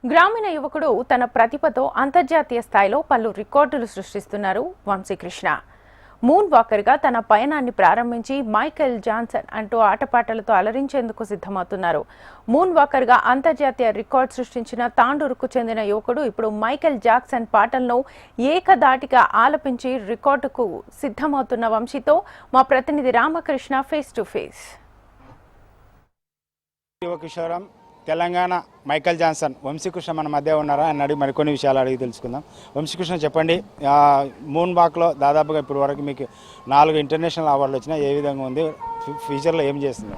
గ్రామీణ యువకుడు తన ప్రతిభతో అంతర్జాతీయ స్థాయిలో పలు రికార్డులు సృష్టిస్తున్నారు వంశీకృష్ణ. మూన్ వాకర్గా తన పయనాన్ని ప్రారంభించి మైకేల్ జాన్సన్ అంటూ ఆటపాటలతో అలరించేందుకు సిద్ధమవుతున్నారు. మూన్ వాకర్గా అంతర్జాతీయ రికార్డు సృష్టించిన తాండూరుకు చెందిన యువకుడు ఇప్పుడు మైకేల్ జాక్సన్ పాటలను ఏకధాటిగా ఆలపించి రికార్డుకు సిద్ధమవుతున్న వంశీతో మా ప్రతినిధి Ramakrishna face to face. Telangana Michael Johnson Vamsikrishna మన మధ్య ఉన్నారా అని అడిగి మరికొన్ని విషయాలు అడిగి తెలుసుకుందాం. వంశీకృష్ణ చెప్పండి, మూన్ వాక్లో దాదాపుగా ఇప్పటి వరకు మీకు 4 ఇంటర్నేషనల్ అవార్డులు వచ్చినాయి. ఏ విధంగా ఉంది, ఫ్యూచర్లో ఏం చేస్తుంది?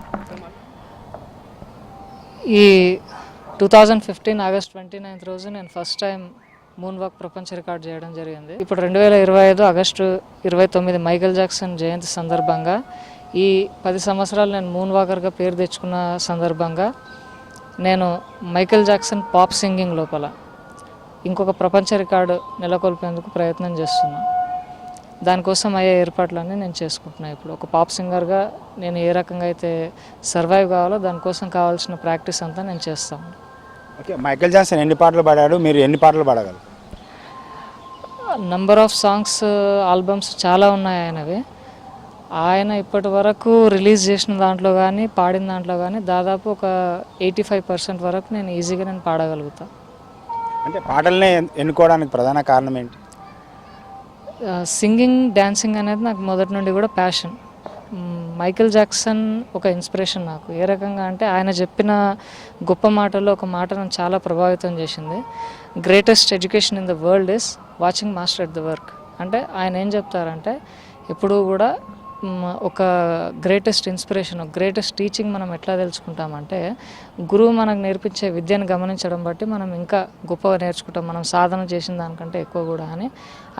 ఈ 2015 ఆగస్ట్ 29 రోజు నేను ఫస్ట్ టైం మూన్ వాక్ ప్రపంచ రికార్డ్ చేయడం జరిగింది. ఇప్పుడు 2025 ఆగస్టు 29 మైకేల్ జాక్సన్ జయంతి సందర్భంగా ఈ 10 సంవత్సరాలు నేను మూన్ వాకర్గా పేరు తెచ్చుకున్న సందర్భంగా నేను మైకేల్ జాక్సన్ పాప్ సింగింగ్ లోపల ఇంకొక ప్రపంచ రికార్డు నెలకొల్పేందుకు ప్రయత్నం చేస్తున్నాను. దానికోసం అయ్యే ఏర్పాట్లన్నీ నేను చేసుకుంటున్నాను. ఇప్పుడు ఒక పాప్ సింగర్గా నేను ఏ రకంగా అయితే సర్వైవ్ కావాలో దానికోసం కావాల్సిన ప్రాక్టీస్ అంతా నేను చేస్తాను. ఓకే, మైకేల్ జాక్సన్ ఎన్ని పాటలు పాడాడు, మీరు ఎన్ని పాటలు పాడగలరు? నంబర్ ఆఫ్ సాంగ్స్, ఆల్బమ్స్ చాలా ఉన్నాయి ఆయనవి. ఆయన ఇప్పటి వరకు రిలీజ్ చేసిన దాంట్లో కానీ పాడిన దాంట్లో కానీ దాదాపు ఒక 85% వరకు నేను ఈజీగా పాడగలుగుతా. అంటే పాటలనే ఎన్నుకోవడానికి ప్రధాన కారణం ఏంటి? సింగింగ్, డ్యాన్సింగ్ అనేది నాకు మొదటి నుండి కూడా ప్యాషన్. మైకేల్ జాక్సన్ ఒక ఇన్స్పిరేషన్ నాకు. ఏ రకంగా అంటే ఆయన చెప్పిన గొప్ప మాటల్లో ఒక మాట నన్ను చాలా ప్రభావితం చేసింది. Greatest education in the world is watching master at the work. అంటే ఆయన ఏం చెప్తారంటే ఎప్పుడూ కూడా ఒక గ్రేటెస్ట్ ఇన్స్పిరేషన్, ఒక గ్రేటెస్ట్ టీచింగ్ మనం ఎట్లా తెలుసుకుంటామంటే గురువు మనకు నేర్పించే విద్యను గమనించడం బట్టి మనం ఇంకా గొప్పగా నేర్చుకుంటాం, మనం సాధన చేసిన దానికంటే ఎక్కువ కూడా అని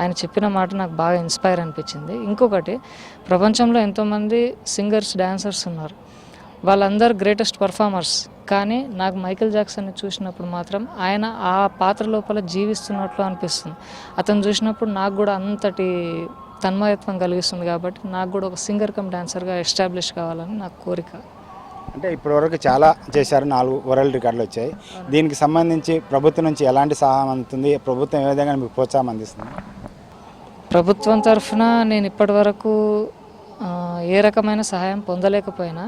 ఆయన చెప్పిన మాట నాకు బాగా ఇన్స్పైర్ అనిపించింది. ఇంకొకటి, ప్రపంచంలో ఎంతోమంది సింగర్స్, డాన్సర్స్ ఉన్నారు, వాళ్ళందరూ గ్రేటెస్ట్ పర్ఫార్మర్స్. కానీ నాకు మైకేల్ జాక్సన్ని చూసినప్పుడు మాత్రం ఆయన ఆ పాత్ర లోపల జీవిస్తున్నట్లు అనిపిస్తుంది. అతను చూసినప్పుడు నాకు కూడా అంతటి తన్మయత్వం కలిగిస్తుంది. కాబట్టి నాకు కూడా ఒక సింగర్ కమ్ డాన్సర్గా ఎస్టాబ్లిష్ కావాలని నాకు కోరిక. అంటే ఇప్పటివరకు చాలా చేశారు, 4 వరల్డ్ రికార్డులు వచ్చాయి. దీనికి సంబంధించి ప్రభుత్వం నుంచి ఎలాంటి సహాయం అందుతుంది? ప్రభుత్వం ఏ విధంగా మీకు ప్రోత్సాహం అందిస్తుంది? ప్రభుత్వం తరఫున నేను ఇప్పటి వరకు ఏ రకమైన సహాయం పొందలేకపోయినా,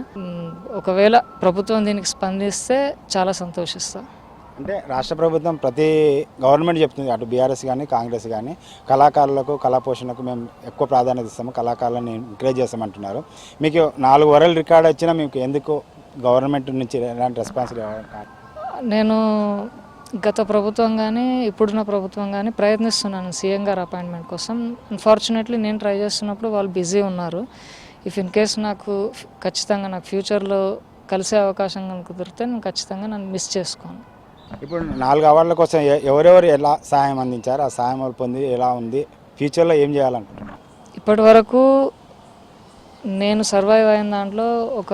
ఒకవేళ ప్రభుత్వం దీనికి స్పందిస్తే చాలా సంతోషిస్తాను. అంటే రాష్ట్ర ప్రభుత్వం ప్రతి గవర్నమెంట్ చెప్తుంది, అటు బీఆర్ఎస్ కానీ కాంగ్రెస్ కానీ కళాకారులకు, కళా పోషణకు మేము ఎక్కువ ప్రాధాన్యత ఇస్తాము, కళాకారులను ఎంకరేజ్ చేస్తామంటున్నారు. మీకు 4 వరల్డ్ రికార్డు వచ్చినా మీకు ఎందుకు గవర్నమెంట్ నుంచి ఎలాంటి రెస్పాన్స్? నేను గత ప్రభుత్వం కానీ ఇప్పుడున్న ప్రభుత్వం కానీ ప్రయత్నిస్తున్నాను సీఎం గారు అపాయింట్మెంట్ కోసం. అన్ఫార్చునేట్లీ నేను ట్రై చేస్తున్నప్పుడు వాళ్ళు బిజీ ఉన్నారు. ఇఫ్ ఇన్ కేస్ నాకు ఖచ్చితంగా నాకు ఫ్యూచర్లో కలిసే అవకాశం కనుక కుదిరితే నేను ఖచ్చితంగా నన్ను మిస్ చేసుకోను. ఇప్పుడు 4 అవార్డుల కోసం ఎవరెవరు ఎలా సహాయం అందించారు, ఆ సహాయం పొంది ఎలా ఉంది, ఫ్యూచర్లో ఏం చేయాలనుకుంటున్నారు? ఇప్పటి వరకు నేను సర్వైవ్ అయిన దాంట్లో ఒక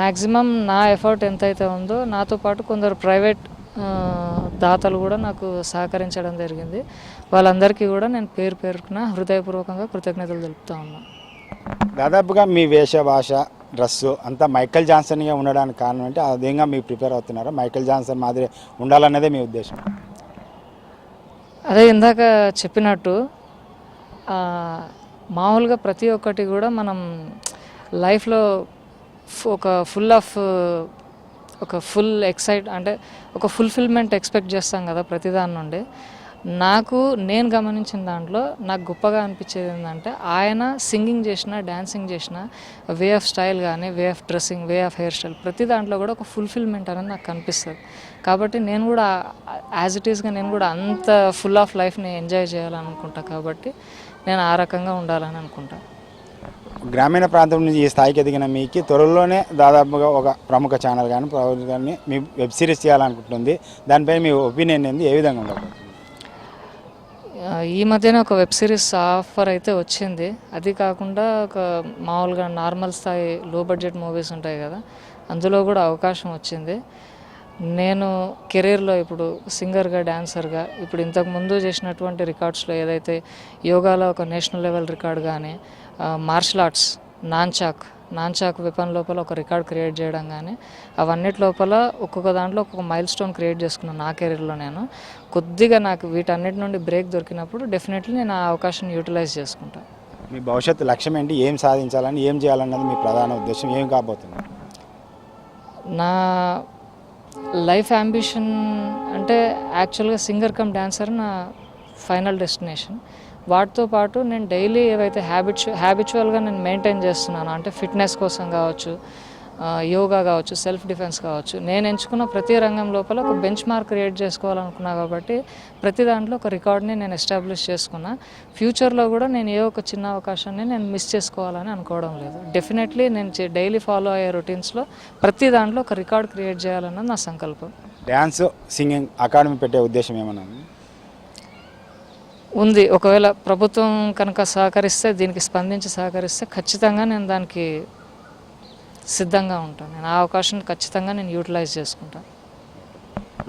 మ్యాక్సిమం నా ఎఫర్ట్ ఎంతైతే ఉందో నాతో పాటు కొందరు ప్రైవేట్ దాతలు కూడా నాకు సహకరించడం జరిగింది. వాళ్ళందరికీ కూడా నేను పేరు పేరున హృదయపూర్వకంగా కృతజ్ఞతలు తెలుపుతా ఉన్నాను. దాదాపుగా మీ వేష, భాష, డ్రెస్సు అంతా మైకేల్ జాన్సన్గా ఉండడానికి కారణం అంటే ఆ విధంగా మీరు ప్రిపేర్ అవుతున్నారా? మైకేల్ జాన్సన్ మాదిరి ఉండాలన్నదే మీ ఉద్దేశం? అదే ఇందాక చెప్పినట్టు మామూలుగా ప్రతి ఒక్కటి కూడా మనం లైఫ్లో ఒక ఫుల్ ఎక్సైట్ అంటే ఒక ఫుల్ఫిల్మెంట్ ఎక్స్పెక్ట్ చేస్తాం కదా ప్రతిదాని నుండి. నేను గమనించిన దాంట్లో నాకు గొప్పగా అనిపించేది ఏంటంటే ఆయన సింగింగ్ చేసిన, డ్యాన్సింగ్ చేసిన వే ఆఫ్ స్టైల్ కానీ, way of dressing, way of hair style, ప్రతి దాంట్లో కూడా ఒక ఫుల్ఫిల్మెంట్ అనేది నాకు కనిపిస్తుంది. కాబట్టి నేను కూడా యాజ్ ఇట్ ఈస్గా నేను కూడా అంత ఫుల్ ఆఫ్ లైఫ్ని ఎంజాయ్ చేయాలనుకుంటా. కాబట్టి నేను ఆ రకంగా ఉండాలని అనుకుంటాను. గ్రామీణ ప్రాంతం నుంచి ఈ స్థాయికి ఎదిగిన మీకు త్వరలోనే దాదాపుగా ఒక ప్రముఖ ఛానల్ కానీ మీ వెబ్ సిరీస్ చేయాలనుకుంటుంది. దానిపై మీ ఒపీనియన్ ఏంది, ఏ విధంగా ఉండదు? ఈ మధ్యనే ఒక వెబ్ సిరీస్ ఆఫర్ అయితే వచ్చింది. అది కాకుండా ఒక మామూలుగా నార్మల్ స్థాయి లో బడ్జెట్ మూవీస్ ఉంటాయి కదా, అందులో కూడా అవకాశం వచ్చింది. నేను కెరీర్లో ఇప్పుడు సింగర్గా, డాన్సర్గా ఇప్పుడు ఇంతకుముందు చేసినటువంటి రికార్డ్స్లో ఏదైతే యోగాలో ఒక నేషనల్ లెవెల్ రికార్డ్ కానీ, మార్షల్ ఆర్ట్స్ నాన్చాక్ నాన్చాకు వెపన్ లోపల ఒక రికార్డ్ క్రియేట్ చేయడం కానీ అవన్నిటి లోపల ఒక్కొక్క దాంట్లో ఒక్కొక్క మైల్ స్టోన్ క్రియేట్ చేసుకున్నాను నా కెరీర్లో. నేను కొద్దిగా నాకు వీటన్నిటి నుండి బ్రేక్ దొరికినప్పుడు డెఫినెట్లీ నేను ఆ అవకాశాన్ని యూటిలైజ్ చేసుకుంటాను. మీ భవిష్యత్తు లక్ష్యం ఏంటి? ఏం సాధించాలని, ఏం చేయాలన్నది మీ ప్రధాన ఉద్దేశం ఏం కాబోతుంది? నా లైఫ్ అంబిషన్ అంటే యాక్చువల్గా సింగర్ కమ్ డాన్సర్ నా ఫైనల్ డెస్టినేషన్. వాటితో పాటు నేను డైలీ ఏవైతే హ్యాబిచువల్గా నేను మెయింటైన్ చేస్తున్నాను అంటే ఫిట్నెస్ కోసం కావచ్చు, యోగా కావచ్చు, సెల్ఫ్ డిఫెన్స్ కావచ్చు, నేను ఎంచుకున్న ప్రతి రంగం లోపల ఒక బెంచ్ మార్క్ క్రియేట్ చేసుకోవాలనుకున్నా కాబట్టి ప్రతి దాంట్లో ఒక రికార్డ్ని నేను ఎస్టాబ్లిష్ చేసుకున్నా. ఫ్యూచర్లో కూడా నేను ఏ ఒక చిన్న అవకాశాన్ని నేను మిస్ చేసుకోవాలని అనుకోవడం లేదు. డెఫినెట్లీ నేను డైలీ ఫాలో అయ్యే రొటీన్స్లో ప్రతి దాంట్లో ఒక రికార్డ్ క్రియేట్ చేయాలన్నది నా సంకల్పం. డ్యాన్స్ సింగింగ్ అకాడమీ పెట్టే ఉద్దేశం ఏమన్నా ఉంది. ఒకవేళ ప్రభుత్వం కనుక సహకరిస్తే, దీనికి స్పందించి సహకరిస్తే ఖచ్చితంగా నేను దానికి సిద్ధంగా ఉంటాను. నేను ఆ అవకాశాన్ని ఖచ్చితంగా నేను యూటిలైజ్ చేసుకుంటాను.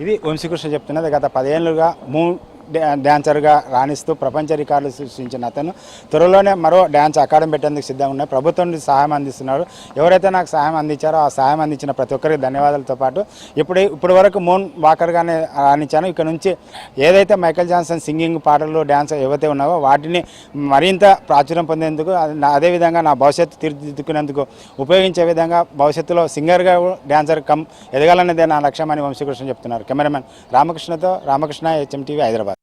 ఇది వంశీకృష్ణ చెప్తున్నది. గత 10 ఏళ్ళుగా డ్యాన్సర్గా రాణిస్తూ ప్రపంచ రికార్డులు సృష్టించిన అతను త్వరలోనే మరో డ్యాన్స్ అకాడమీ పెట్టేందుకు సిద్ధంగా ఉన్నాయి. ప్రభుత్వం నుండి సహాయం అందిస్తున్నారు. ఎవరైతే నాకు సహాయం అందించారో ఆ సహాయం అందించిన ప్రతి ఒక్కరికి ధన్యవాదాలతో పాటు ఇప్పటి వరకు మూన్ వాకర్గానే రాణించాను. ఇక్కడ నుంచి ఏదైతే మైకేల్ జాన్సన్ సింగింగ్ పాటలు డ్యాన్స్ ఏవైతే ఉన్నావో వాటిని మరింత ప్రాచుర్యం పొందేందుకు, అదేవిధంగా నా భవిష్యత్తు తీర్చిదిద్దుకునేందుకు ఉపయోగించే విధంగా భవిష్యత్తులో సింగర్గా డ్యాన్సర్ ఎదగాలన్నదే నా లక్ష్యం అని వంశీకృష్ణ చెప్తున్నారు. కెమెరామెన్ రామకృష్ణతో రామకృష్ణ, HM TV, హైదరాబాద్.